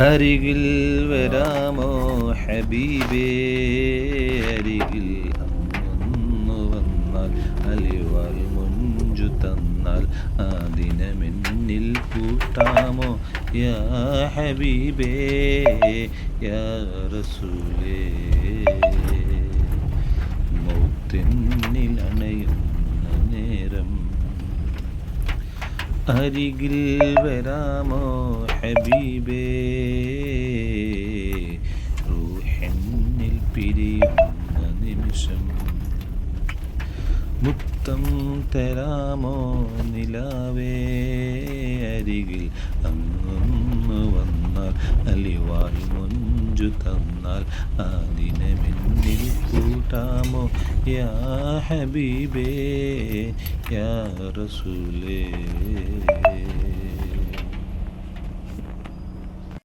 അരികിൽ വരാമോ ഹബീബേ, അരികിൽ അങ്ങൊന്നു വന്നാൽ, അലിവാൽ മുഞ്ചു തന്നാൽ ആ ദിനമെന്നിൽ കൂട്ടാമോ യാ ഹബീബേ യാ റസൂലേ. മൗത്തെന്നിൽ അണയുന്ന നേരം അരികിൽ വരാമോ ഹബീബേ, റൂഹെന്നിൽ പിരിയുന്ന നിമിഷം മുത്തം തരാമോ നിലാവേ, അരികിൽ അങ്ങൊന്നു വന്നാൽ, അലിവാൽ മുഞ്ചു തന്നാൽ ആ ദിനമെന്നിൽ കൂട്ടാമോ യാ ഹബീബേ യാ റസൂലേ.